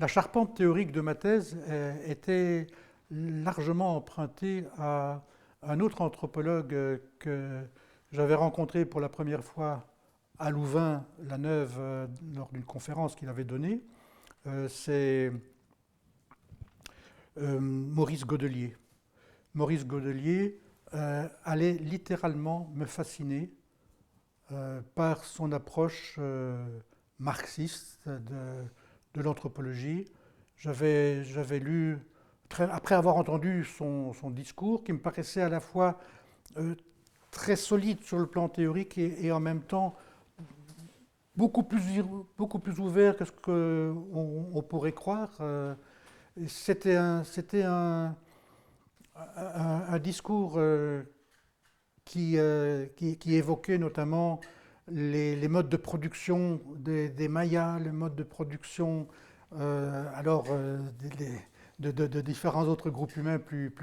La charpente théorique de ma thèse était largement empruntée à un autre anthropologue que j'avais rencontré pour la première fois à Louvain-la-Neuve lors d'une conférence qu'il avait donnée. C'est Maurice Godelier. Maurice Godelier allait littéralement me fasciner par son approche marxiste de l'anthropologie. J'avais lu, après avoir entendu son discours, qui me paraissait à la fois très solide sur le plan théorique et en même temps beaucoup plus ouvert que ce qu'on pourrait croire. C'était un discours qui évoquait notamment les modes de production des Mayas, les modes de production de différents autres groupes humains plus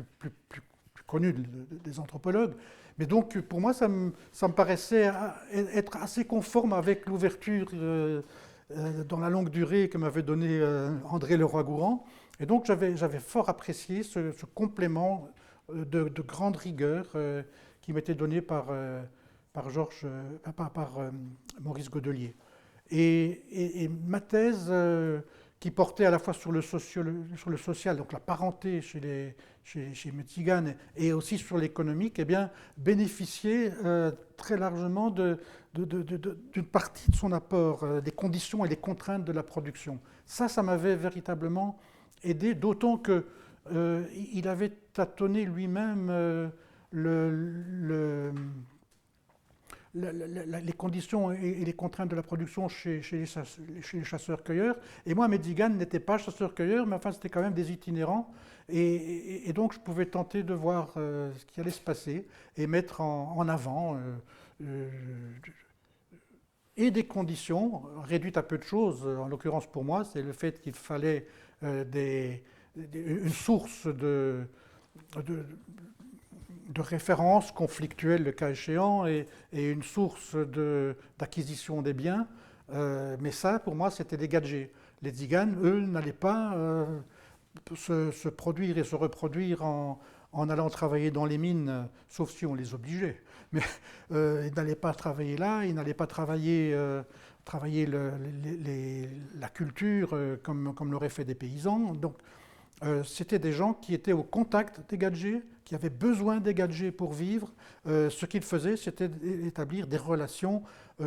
connus des anthropologues. Mais donc pour moi ça me paraissait être assez conforme avec l'ouverture dans la longue durée que m'avait donné André Leroi-Gourhan. Et donc j'avais fort apprécié ce complément de grande rigueur qui m'était donné par Maurice Godelier. Et ma thèse, qui portait à la fois sur le social, donc la parenté chez Metzigan, et aussi sur l'économique, eh bien, bénéficiait très largement d'une partie de son apport, des conditions et des contraintes de la production. Ça m'avait véritablement aidé, d'autant que il avait tâtonné lui-même les conditions et les contraintes de la production chez les chasseurs-cueilleurs. Et moi, Metzigan n'était pas chasseur-cueilleur, mais enfin, c'était quand même des itinérants. Et donc, je pouvais tenter de voir ce qui allait se passer et mettre en avant et des conditions réduites à peu de choses. En l'occurrence, pour moi, c'est le fait qu'il fallait une source de référence conflictuelle, le cas échéant, et une source d'acquisition des biens. Mais ça, pour moi, c'était des gadgets. Les tziganes, eux, n'allaient pas se produire et se reproduire en allant travailler dans les mines, sauf si on les obligeait. Mais ils n'allaient pas travailler là, ils n'allaient pas travailler la culture comme l'auraient fait des paysans. Donc, c'était des gens qui étaient au contact des gadgets, qui avaient besoin des gadgets pour vivre. Ce qu'ils faisaient, c'était établir des relations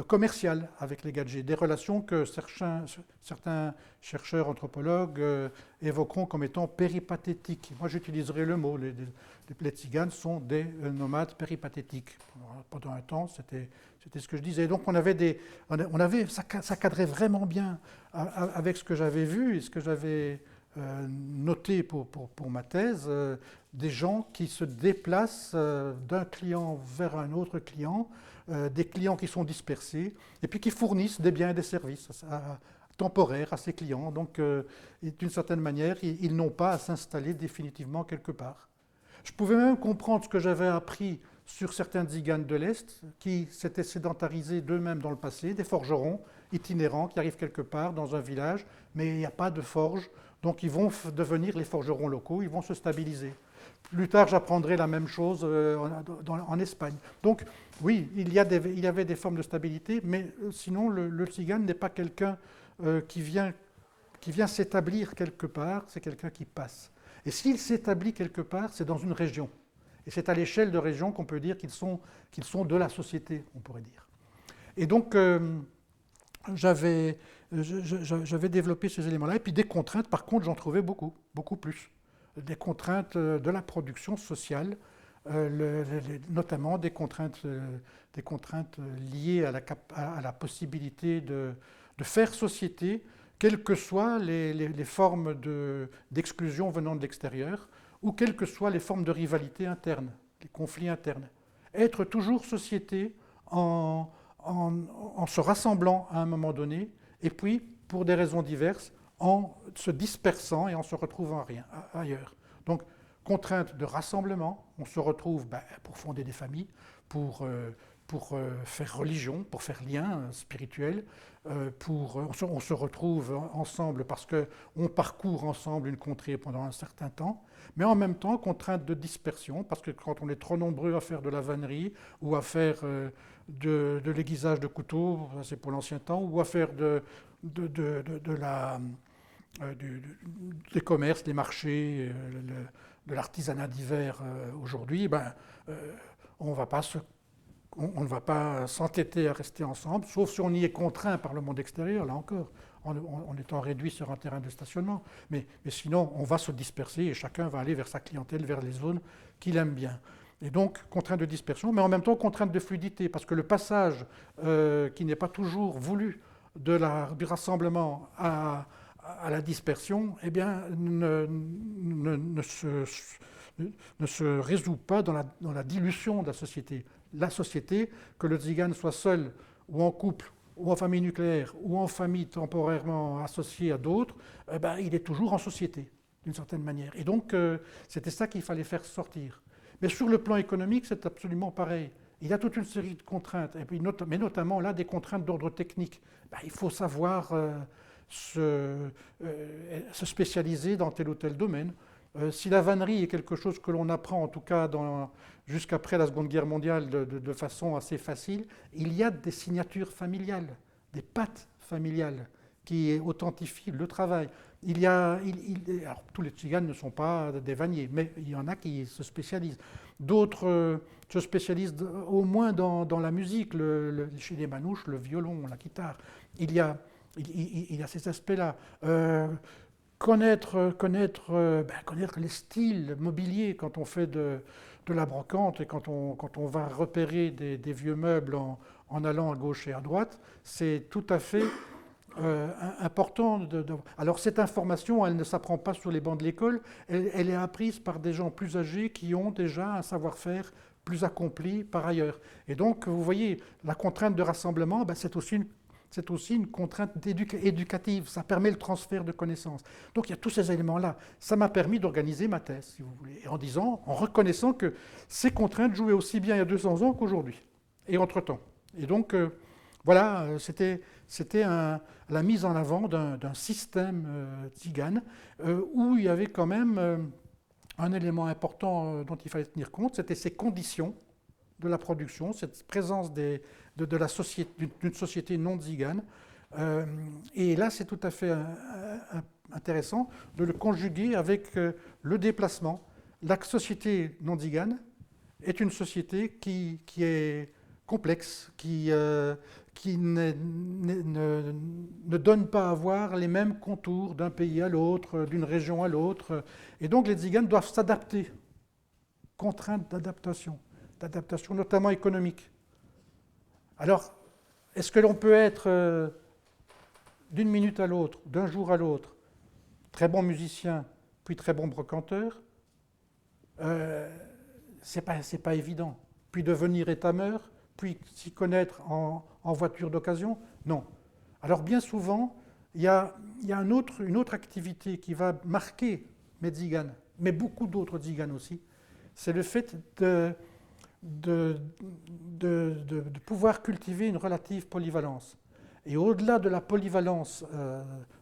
commerciales avec les gadgets, des relations que certains chercheurs anthropologues évoqueront comme étant péripathétiques. Moi, j'utiliserai le mot. Les tziganes sont des nomades péripathétiques. Pendant un temps, c'était ce que je disais. Donc, ça cadrait vraiment bien avec ce que j'avais vu et ce que j'avais noté pour ma thèse, des gens qui se déplacent d'un client vers un autre client, des clients qui sont dispersés, et puis qui fournissent des biens et des services temporaires à ces clients. Donc, d'une certaine manière, ils n'ont pas à s'installer définitivement quelque part. Je pouvais même comprendre ce que j'avais appris sur certains tziganes de l'Est qui s'étaient sédentarisés d'eux-mêmes dans le passé, des forgerons itinérants qui arrivent quelque part dans un village, mais il n'y a pas de forge. Donc ils vont devenir les forgerons locaux, ils vont se stabiliser. Plus tard, j'apprendrai la même chose en Espagne. Donc oui, il y avait des formes de stabilité, mais sinon le tzigane n'est pas quelqu'un qui vient s'établir quelque part, c'est quelqu'un qui passe. Et s'il s'établit quelque part, c'est dans une région. Et c'est à l'échelle de région qu'on peut dire qu'ils sont de la société, on pourrait dire. Et donc, j'avais développé ces éléments-là. Et puis des contraintes, par contre, j'en trouvais beaucoup plus. Des contraintes de la production sociale, notamment des contraintes liées à la possibilité de faire société, quelles que soient les formes d'exclusion venant de l'extérieur, ou quelles que soient les formes de rivalité interne, les conflits internes. Être toujours société en se rassemblant à un moment donné, et puis, pour des raisons diverses, en se dispersant et en se retrouvant ailleurs. Donc, contrainte de rassemblement, on se retrouve pour fonder des familles, pour faire religion, pour faire lien spirituel, on se retrouve ensemble parce qu'on parcourt ensemble une contrée pendant un certain temps, mais en même temps contrainte de dispersion, parce que quand on est trop nombreux à faire de la vannerie ou à faire de l'aiguisage de couteaux, c'est pour l'ancien temps, ou à faire des commerces, des marchés, de l'artisanat d'hiver aujourd'hui, on ne va pas s'entêter à rester ensemble, sauf si on y est contraint par le monde extérieur, là encore, en étant réduit sur un terrain de stationnement. Mais sinon, on va se disperser et chacun va aller vers sa clientèle, vers les zones qu'il aime bien. Et donc, contrainte de dispersion, mais en même temps contrainte de fluidité, parce que le passage qui n'est pas toujours voulu du rassemblement à la dispersion, eh bien, ne se résout pas dans la dilution de la société. La société, que le tzigane soit seul ou en couple, ou en famille nucléaire, ou en famille temporairement associée à d'autres, il est toujours en société, d'une certaine manière. Et donc, c'était ça qu'il fallait faire sortir. Mais sur le plan économique, c'est absolument pareil. Il y a toute une série de contraintes, et puis mais notamment là des contraintes d'ordre technique. Il faut savoir se spécialiser dans tel ou tel domaine. Si la vannerie est quelque chose que l'on apprend, en tout cas jusqu'après la Seconde Guerre mondiale, de façon assez facile, il y a des signatures familiales, des pattes familiales qui authentifient le travail. Alors, tous les tziganes ne sont pas des vanniers, mais il y en a qui se spécialisent. D'autres se spécialisent au moins dans la musique, chez les manouches, le violon, la guitare. Il y a ces aspects-là. Connaître les styles mobiliers quand on fait de la brocante et quand on va repérer des vieux meubles en allant à gauche et à droite, c'est tout à fait important. Alors cette information, elle ne s'apprend pas sur les bancs de l'école, elle est apprise par des gens plus âgés qui ont déjà un savoir-faire plus accompli par ailleurs. Et donc, vous voyez, la contrainte de rassemblement, c'est aussi une contrainte éducative, ça permet le transfert de connaissances. Donc il y a tous ces éléments-là. Ça m'a permis d'organiser ma thèse, si vous voulez, en reconnaissant que ces contraintes jouaient aussi bien il y a 200 ans qu'aujourd'hui, et entre-temps. Et donc, voilà, c'était la mise en avant d'un système tzigane où il y avait quand même un élément important dont il fallait tenir compte, c'était ces conditions de la production, cette présence d'une société non tzigane. Et là, c'est tout à fait intéressant de le conjuguer avec le déplacement. La société non tzigane est une société qui est complexe, qui ne donne pas à voir les mêmes contours d'un pays à l'autre, d'une région à l'autre. Et donc les tziganes doivent s'adapter, contraintes d'adaptation notamment économique. Alors, est-ce que l'on peut être d'une minute à l'autre, d'un jour à l'autre, très bon musicien, puis très bon brocanteur? C'est pas évident. Puis devenir étameur, puis s'y connaître en voiture d'occasion? Non. Alors bien souvent, il y a une autre activité qui va marquer mes tziganes, mais beaucoup d'autres tziganes aussi, c'est le fait de pouvoir cultiver une relative polyvalence. Et au-delà de la polyvalence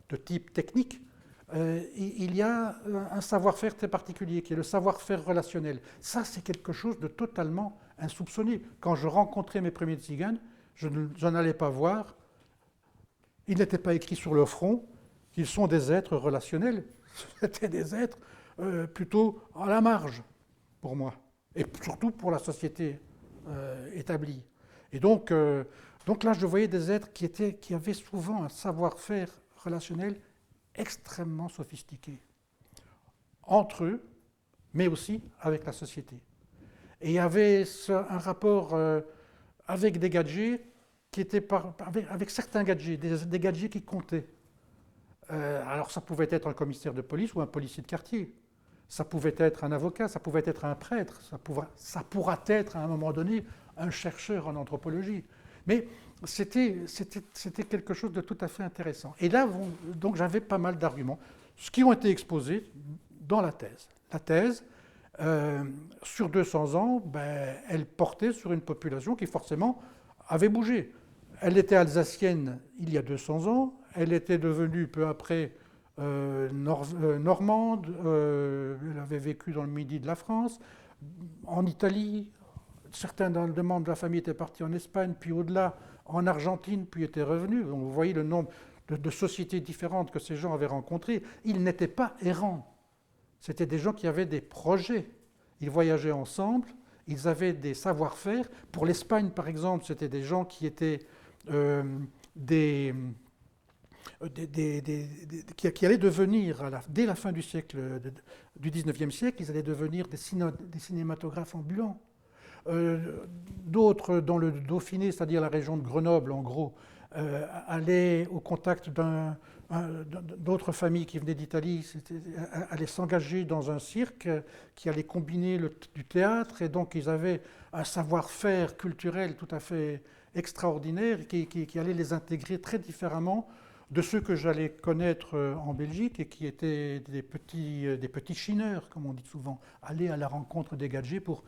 de type technique, il y a un savoir-faire très particulier, qui est le savoir-faire relationnel. Ça, c'est quelque chose de totalement insoupçonné. Quand je rencontrais mes premiers tziganes, je n'allais pas voir, il n'était pas écrit sur le front qu'ils sont des êtres relationnels. C'était des êtres plutôt à la marge, pour moi. Et surtout pour la société établie. Et donc là, je voyais des êtres qui avaient souvent un savoir-faire relationnel extrêmement sophistiqué, entre eux, mais aussi avec la société. Et il y avait un rapport avec des gadgets qui étaient avec certains gadgets, des gadgets qui comptaient. Alors ça pouvait être un commissaire de police ou un policier de quartier. ça pouvait être un avocat, ça pouvait être un prêtre, ça pourra être à un moment donné un chercheur en anthropologie. Mais c'était quelque chose de tout à fait intéressant. Et là, donc j'avais pas mal d'arguments, ce qui ont été exposés dans la thèse. La thèse, sur 200 ans, ben, elle portait sur une population qui forcément avait bougé. Elle était alsacienne il y a 200 ans, elle était devenue peu après normande, elle avait vécu dans le midi de la France, en Italie, certains membres de la famille étaient partis en Espagne, puis au-delà, en Argentine, puis étaient revenus. Donc vous voyez le nombre de sociétés différentes que ces gens avaient rencontrées. Ils n'étaient pas errants. C'était des gens qui avaient des projets. Ils voyageaient ensemble, ils avaient des savoir-faire. Pour l'Espagne, par exemple, c'était des gens qui étaient qui allaient devenir, dès la fin du siècle, du 19e siècle, ils allaient devenir des cinématographes ambulants. D'autres, dans le Dauphiné, c'est-à-dire la région de Grenoble, en gros, allaient au contact d'autres familles qui venaient d'Italie, allaient s'engager dans un cirque qui allait combiner du théâtre, et donc ils avaient un savoir-faire culturel tout à fait extraordinaire qui allait les intégrer très différemment de ceux que j'allais connaître en Belgique et qui étaient des petits chineurs, comme on dit souvent, aller à la rencontre des gadgets pour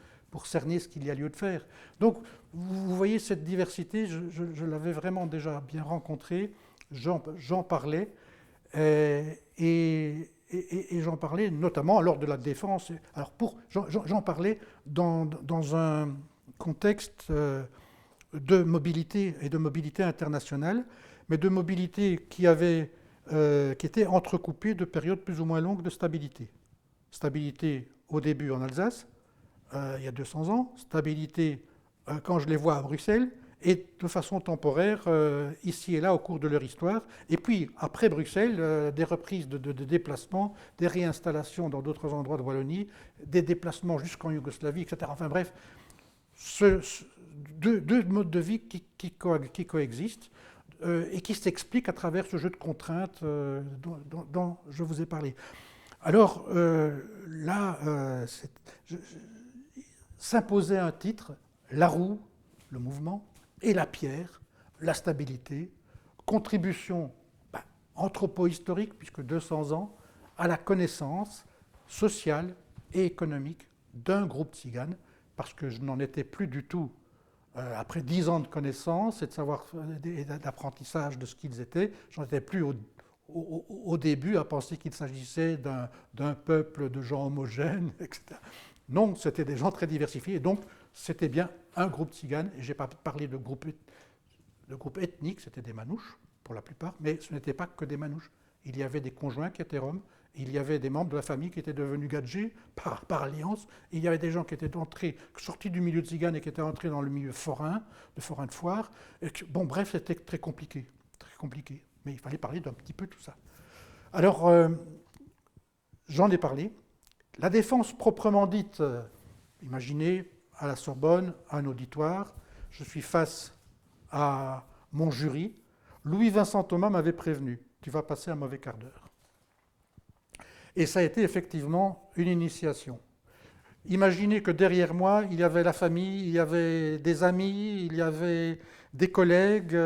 cerner ce qu'il y a lieu de faire. Donc, vous voyez cette diversité, je l'avais vraiment déjà bien rencontrée, j'en parlais, et j'en parlais notamment lors de la défense. Alors, j'en parlais dans un contexte de mobilité et de mobilité internationale, mais de mobilité qui était entrecoupée de périodes plus ou moins longues de stabilité. Stabilité au début en Alsace, il y a 200 ans, stabilité quand je les vois à Bruxelles, et de façon temporaire, ici et là, au cours de leur histoire. Et puis, après Bruxelles, des reprises de déplacements, des réinstallations dans d'autres endroits de Wallonie, des déplacements jusqu'en Yougoslavie, etc. Enfin bref, deux modes de vie qui coexistent et qui s'expliquent à travers ce jeu de contraintes dont je vous ai parlé. Alors là, s'imposait un titre, la roue, le mouvement, et la pierre, la stabilité, contribution anthropo-historique, puisque 200 ans, à la connaissance sociale et économique d'un groupe tzigane, parce que je n'en étais plus du tout, après 10 ans de connaissance et de savoir et d'apprentissage de ce qu'ils étaient, j'en étais plus au début à penser qu'il s'agissait d'un peuple de gens homogènes, etc. Non, c'était des gens très diversifiés, et donc c'était bien un groupe tzigane, et je n'ai pas parlé de groupe ethnique, c'était des manouches pour la plupart, mais ce n'était pas que des manouches. Il y avait des conjoints qui étaient roms, il y avait des membres de la famille qui étaient devenus gadgets par alliance, il y avait des gens qui étaient sortis du milieu tzigane et qui étaient entrés dans le milieu forain de foire. Bon, bref, c'était très compliqué, mais il fallait parler d'un petit peu tout ça. Alors, j'en ai parlé. La défense proprement dite, imaginez, à la Sorbonne, un auditoire, je suis face à mon jury. Louis-Vincent Thomas m'avait prévenu, tu vas passer un mauvais quart d'heure. Et ça a été effectivement une initiation. Imaginez que derrière moi, il y avait la famille, il y avait des amis, il y avait des collègues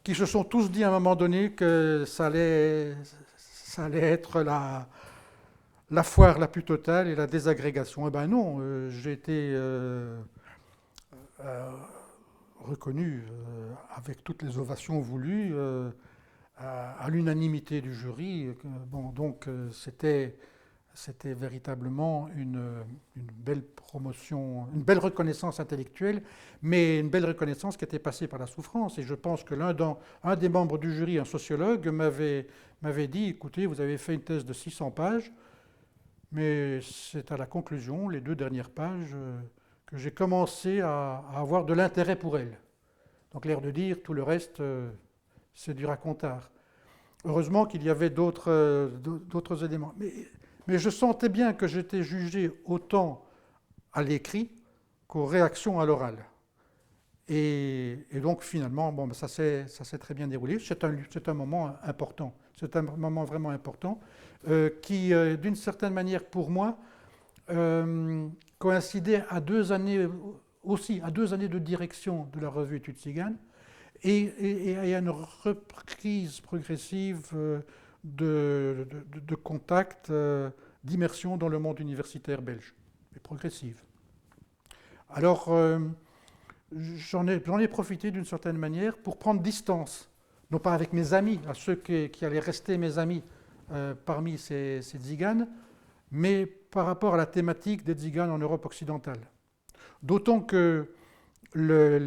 qui se sont tous dit à un moment donné que ça allait être la foire la plus totale et la désagrégation. Eh bien non, j'ai été reconnu avec toutes les ovations voulues, à l'unanimité du jury. Bon, donc c'était véritablement une belle promotion, une belle reconnaissance intellectuelle, mais une belle reconnaissance qui était passée par la souffrance. Et je pense que un des membres du jury, un sociologue, m'avait dit, écoutez, vous avez fait une thèse de 600 pages, mais c'est à la conclusion, les 2 dernières pages, que j'ai commencé à avoir de l'intérêt pour elle. Donc l'air de dire, tout le reste, c'est du racontard. Heureusement qu'il y avait d'autres éléments. Mais je sentais bien que j'étais jugé autant à l'écrit qu'aux réactions à l'oral. Et donc finalement, bon, ça s'est très bien déroulé. C'est un moment important. C'est un moment vraiment important. qui, d'une certaine manière, pour moi, coïncidait à 2 années aussi, à 2 années de direction de la revue Études Tziganes et à une reprise progressive de contact, d'immersion dans le monde universitaire belge, et progressive. Alors, j'en ai profité d'une certaine manière pour prendre distance, non pas avec mes amis, à ceux qui allaient rester mes amis parmi ces tziganes, mais par rapport à la thématique des tziganes en Europe occidentale. D'autant que la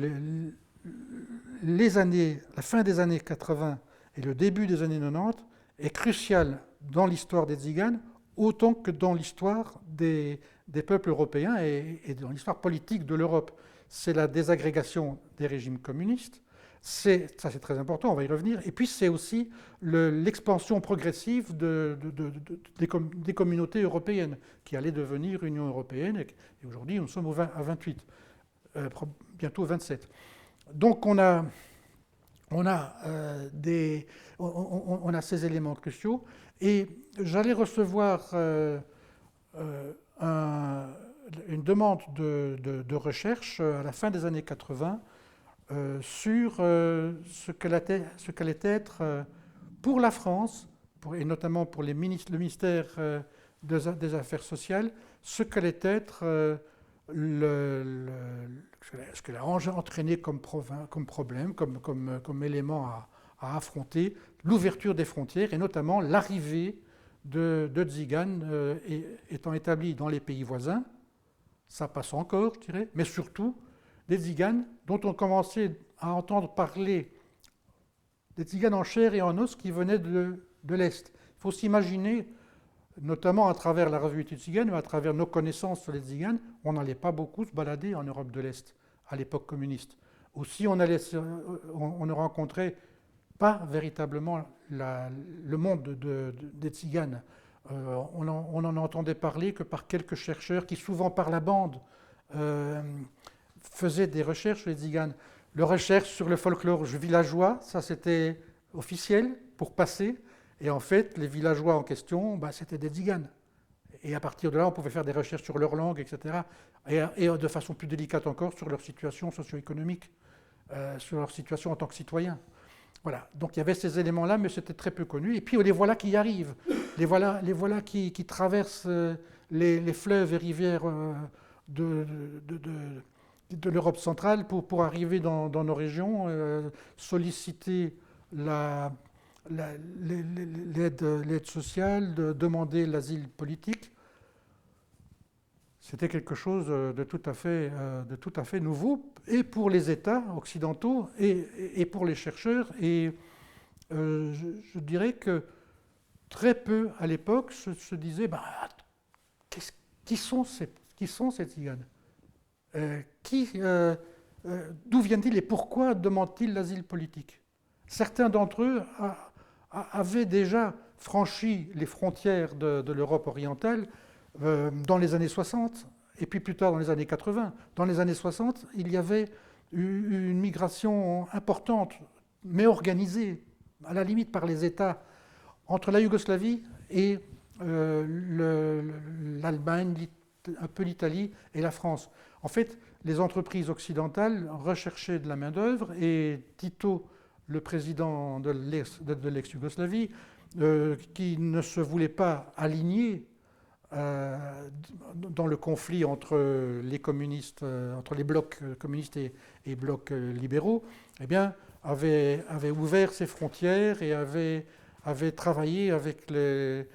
fin des années 80 et le début des années 90 est crucial dans l'histoire des tziganes, autant que dans l'histoire des peuples européens et dans l'histoire politique de l'Europe. C'est la désagrégation des régimes communistes, ça c'est très important, on va y revenir, et puis c'est aussi l'expansion progressive des communautés européennes, qui allaient devenir Union européenne, et aujourd'hui nous sommes à 28, bientôt 27. Donc on a ces éléments cruciaux, et j'allais recevoir une demande de recherche à la fin des années 80 sur ce qu'allait être pour la France, et notamment pour le ministère des Affaires sociales, ce qu'allait être ce qu'elle a entraîné comme problème, comme élément à affronter, l'ouverture des frontières et notamment l'arrivée de tziganes étant établis dans les pays voisins, ça passe encore, je dirais, mais surtout des tziganes dont on commençait à entendre parler, des tziganes en chair et en os qui venaient de l'Est. Il faut s'imaginer, notamment à travers la revue Études Tziganes, ou à travers nos connaissances sur les tziganes, on n'allait pas beaucoup se balader en Europe de l'Est à l'époque communiste. Aussi, on ne rencontrait pas véritablement le monde des tziganes. On en entendait parler que par quelques chercheurs qui, souvent par la bande, faisaient des recherches sur les tziganes. Les recherches sur le folklore villageois, ça c'était officiel pour passer. Et en fait, les villageois en question, c'était des tziganes. Et à partir de là, on pouvait faire des recherches sur leur langue, etc. Et de façon plus délicate encore, sur leur situation socio-économique, sur leur situation en tant que citoyens. Voilà. Donc il y avait ces éléments-là, mais c'était très peu connu. Et puis les voilà qui y arrivent. Les voilà qui traversent les fleuves et rivières de l'Europe centrale pour arriver dans nos régions, solliciter l'aide sociale, demander l'asile politique. C'était quelque chose de tout à fait nouveau, et pour les États occidentaux, et pour les chercheurs. Et je dirais que très peu, à l'époque, se disaient qui sont ces tziganes, d'où viennent-ils et pourquoi demandent-ils l'asile politique? Certains d'entre eux avaient déjà franchi les frontières de l'Europe orientale dans les années 60, et puis plus tard dans les années 80. Dans les années 60, il y avait une migration importante, mais organisée, à la limite par les États, entre la Yougoslavie et l'Allemagne, un peu l'Italie et la France. En fait, les entreprises occidentales recherchaient de la main-d'œuvre, et Tito, le président de l'ex-Yougoslavie, qui ne se voulait pas aligner dans le conflit entre les communistes, entre les blocs communistes et blocs libéraux, eh bien, avait ouvert ses frontières et avait travaillé avec les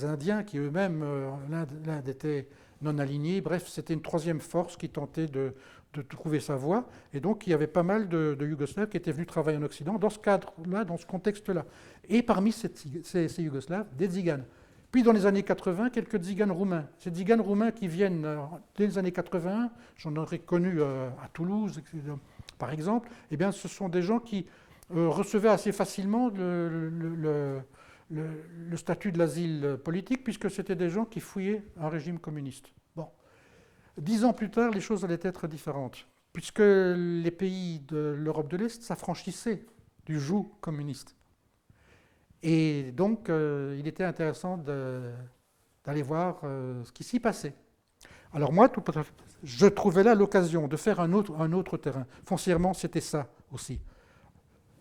Indiens qui eux-mêmes, l'Inde était non alignée. Bref, c'était une troisième force qui tentait de trouver sa voie. Et donc, il y avait pas mal de Yougoslaves qui étaient venus travailler en Occident dans ce cadre-là, dans ce contexte-là. Et parmi ces Yougoslaves, des tziganes. Puis dans les années 80, quelques tziganes roumains. Ces tziganes roumains qui viennent dès les années 81, j'en aurais connu à Toulouse, par exemple, eh bien, ce sont des gens qui recevaient assez facilement le statut de l'asile politique, puisque c'était des gens qui fouillaient un régime communiste. Bon. 10 ans plus tard, les choses allaient être différentes, puisque les pays de l'Europe de l'Est s'affranchissaient du joug communiste. Et donc, il était intéressant d'aller voir ce qui s'y passait. Alors moi, je trouvais là l'occasion de faire un autre terrain. Foncièrement, c'était ça aussi.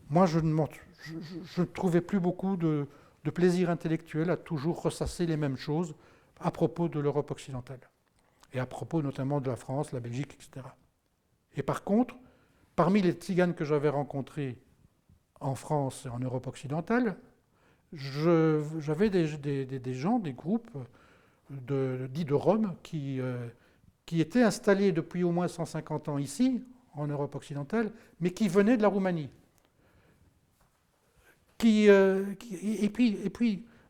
Moi, je ne trouvais plus beaucoup de plaisir intellectuel à toujours ressasser les mêmes choses à propos de l'Europe occidentale, et à propos notamment de la France, la Belgique, etc. Et par contre, parmi les tziganes que j'avais rencontrés en France et en Europe occidentale, j'avais des gens, des groupes dits de Rome qui étaient installés depuis au moins 150 ans ici, en Europe occidentale, mais qui venaient de la Roumanie. Il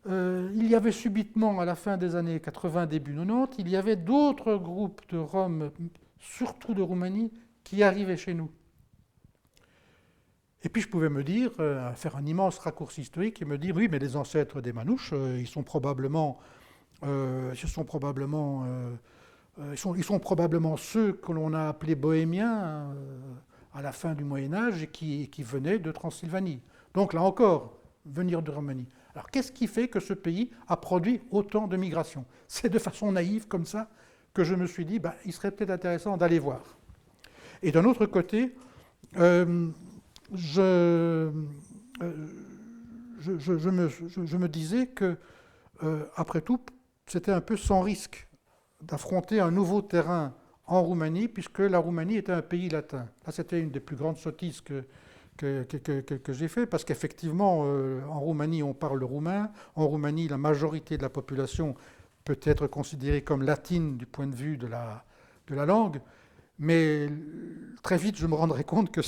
y avait subitement, à la fin des années 80, début 90, il y avait d'autres groupes de Roms, surtout de Roumanie, qui arrivaient chez nous. Et puis je pouvais me dire, faire un immense raccourci historique et me dire, oui, mais les ancêtres des Manouches, ils sont probablement ceux que l'on a appelés bohémiens à la fin du Moyen-Âge et qui venaient de Transylvanie. Donc là encore, venir de Roumanie. Alors qu'est-ce qui fait que ce pays a produit autant de migrations? C'est de façon naïve comme ça que je me suis dit, il serait peut-être intéressant d'aller voir. Et d'un autre côté, je me disais que, après tout, c'était un peu sans risque d'affronter un nouveau terrain en Roumanie, puisque la Roumanie était un pays latin. Là, c'était une des plus grandes sottises que j'ai fait, parce qu'effectivement, en Roumanie, on parle le roumain. En Roumanie, la majorité de la population peut être considérée comme latine du point de vue de la langue, mais très vite, je me rendrai compte que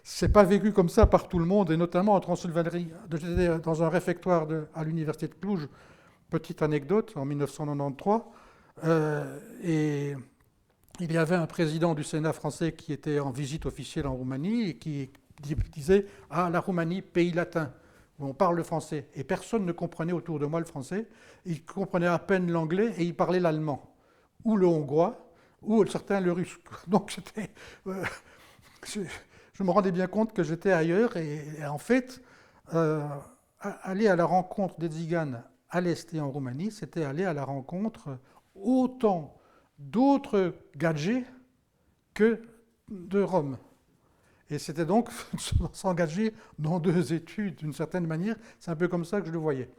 c'est pas vécu comme ça par tout le monde, et notamment en Transylvanie. J'étais dans un réfectoire à l'université de Cluj, petite anecdote, en 1993, et il y avait un président du Sénat français qui était en visite officielle en Roumanie et qui disait « Ah, la Roumanie, pays latin, où on parle le français ». Et personne ne comprenait autour de moi le français. Il comprenait à peine l'anglais et il parlait l'allemand, ou le hongrois, ou certains le russe. Donc je me rendais bien compte que j'étais ailleurs. Et en fait, aller à la rencontre des Tziganes à l'Est et en Roumanie, c'était aller à la rencontre autant d'autres gadgets que de Rome. Et c'était donc s'engager dans deux études, d'une certaine manière. C'est un peu comme ça que je le voyais.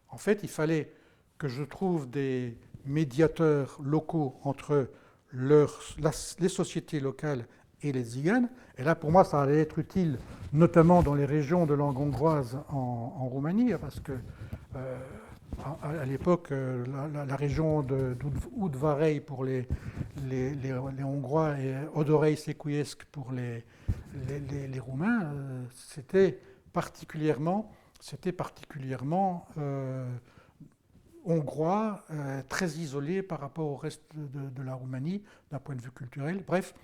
En fait, il fallait que je trouve des médiateurs locaux entre les sociétés locales et les Tziganes. Et là, pour moi, ça allait être utile, notamment dans les régions de langue hongroise en Roumanie, parce que à l'époque, la région d'Udvarei pour les Hongrois et Odorhei-Secuiesc pour les Roumains, c'était particulièrement hongrois, très isolé par rapport au reste de la Roumanie d'un point de vue culturel. Bref,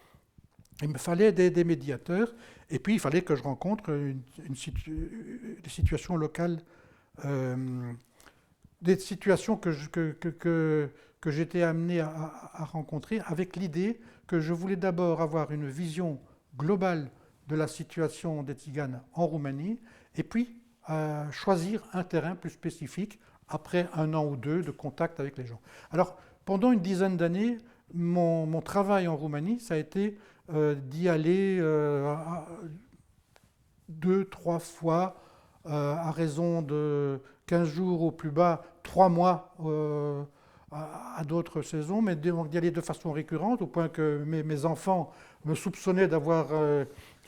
il me fallait des médiateurs, et puis il fallait que je rencontre des situations locales, des situations que j'étais amené à rencontrer, avec l'idée que je voulais d'abord avoir une vision globale de la situation des Tziganes en Roumanie, et puis choisir un terrain plus spécifique après un an ou deux de contact avec les gens. Alors, pendant une dizaine d'années, mon travail en Roumanie, ça a été d'y aller 2-3 fois à raison de 15 jours au plus bas, 3 mois à d'autres saisons, mais d'y aller de façon récurrente, au point que mes enfants me soupçonnaient d'avoir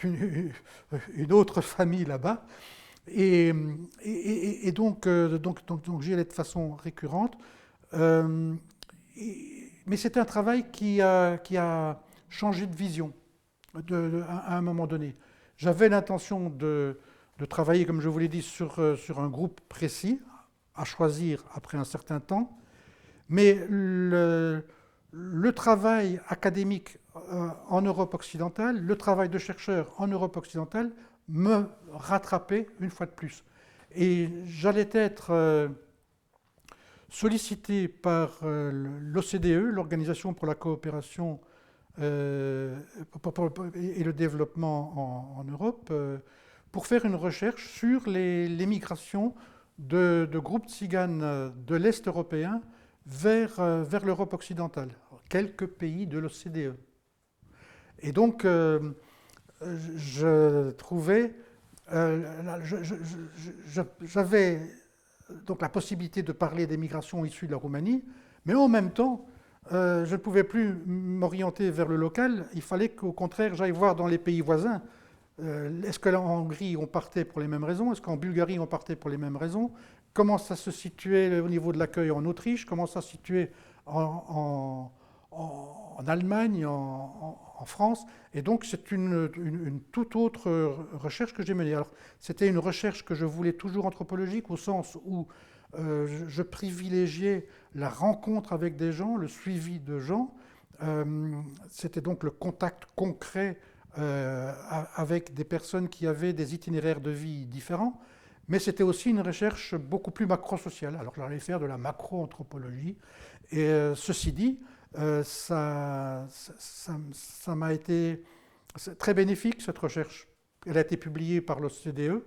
une autre famille là-bas. Et donc j'y allais de façon récurrente. Mais c'est un travail qui a changé de vision à un moment donné. J'avais l'intention de travailler, comme je vous l'ai dit, sur un groupe précis, à choisir après un certain temps, mais le travail académique en Europe occidentale, le travail de chercheur en Europe occidentale, me rattrapait une fois de plus. Et j'allais être sollicité par l'OCDE, l'Organisation pour la coopération et le développement en Europe, pour faire une recherche sur les migrations de groupes tziganes de l'Est européen vers l'Europe occidentale, quelques pays de l'OCDE. Et donc, je trouvais, j'avais donc la possibilité de parler des migrations issues de la Roumanie, mais en même temps, je ne pouvais plus m'orienter vers le local, il fallait qu'au contraire j'aille voir dans les pays voisins. Est-ce qu'en Hongrie on partait pour les mêmes raisons? Est-ce qu'en Bulgarie on partait pour les mêmes raisons? Comment ça se situait au niveau de l'accueil en Autriche? Comment ça se situait en Allemagne, en France? Et donc c'est une toute autre recherche que j'ai menée. Alors c'était une recherche que je voulais toujours anthropologique au sens où je privilégiais la rencontre avec des gens, le suivi de gens. C'était donc le contact concret avec des personnes qui avaient des itinéraires de vie différents, mais c'était aussi une recherche beaucoup plus macro-sociale. Alors j'allais faire de la macro-anthropologie. Et ceci dit, ça m'a été très bénéfique, cette recherche. Elle a été publiée par l'OCDE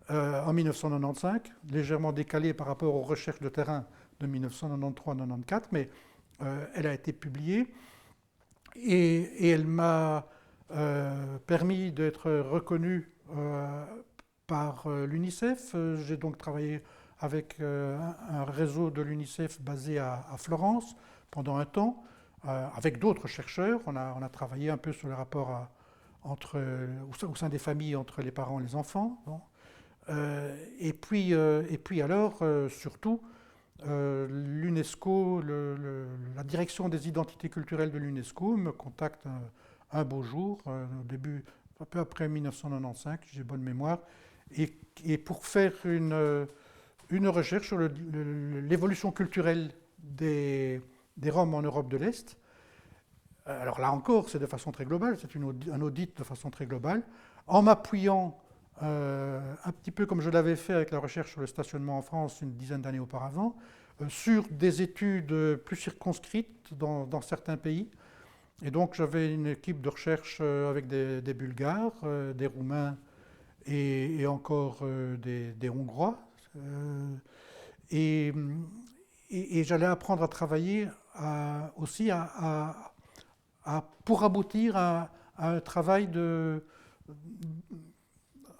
en 1995, légèrement décalée par rapport aux recherches de terrain de 1993-94, mais elle a été publiée et elle m'a permis d'être reconnu par l'UNICEF. J'ai donc travaillé avec un réseau de l'UNICEF basé à Florence pendant un temps, avec d'autres chercheurs. On a travaillé un peu sur le rapport au sein des familles entre les parents et les enfants. Bon. Et puis alors, surtout, l'UNESCO, la direction des identités culturelles de l'UNESCO me contacte un beau jour, au début, un peu après 1995, si j'ai bonne mémoire, et pour faire une recherche sur l'évolution culturelle des Roms en Europe de l'Est. Alors là encore, c'est de façon très globale, c'est un audit de façon très globale, en m'appuyant un petit peu comme je l'avais fait avec la recherche sur le stationnement en France une dizaine d'années auparavant, sur des études plus circonscrites dans certains pays. Et donc j'avais une équipe de recherche avec des Bulgares, des Roumains et encore des Hongrois. Et j'allais apprendre à travailler aussi pour aboutir à un travail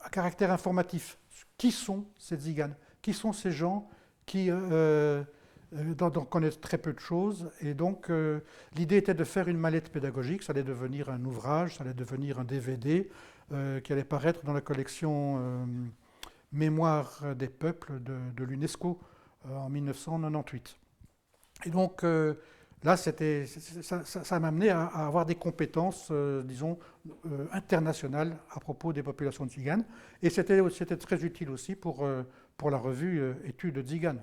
à caractère informatif. Qui sont ces tziganes? Qui sont ces gens qui dont on connaît très peu de choses? Et donc l'idée était de faire une mallette pédagogique. Ça allait devenir un ouvrage, ça allait devenir un DVD qui allait paraître dans la collection Mémoire des peuples de l'UNESCO en 1998. Et donc là, ça m'a amené à avoir des compétences, disons, internationales à propos des populations tziganes. Et c'était très utile aussi pour la revue Études tziganes.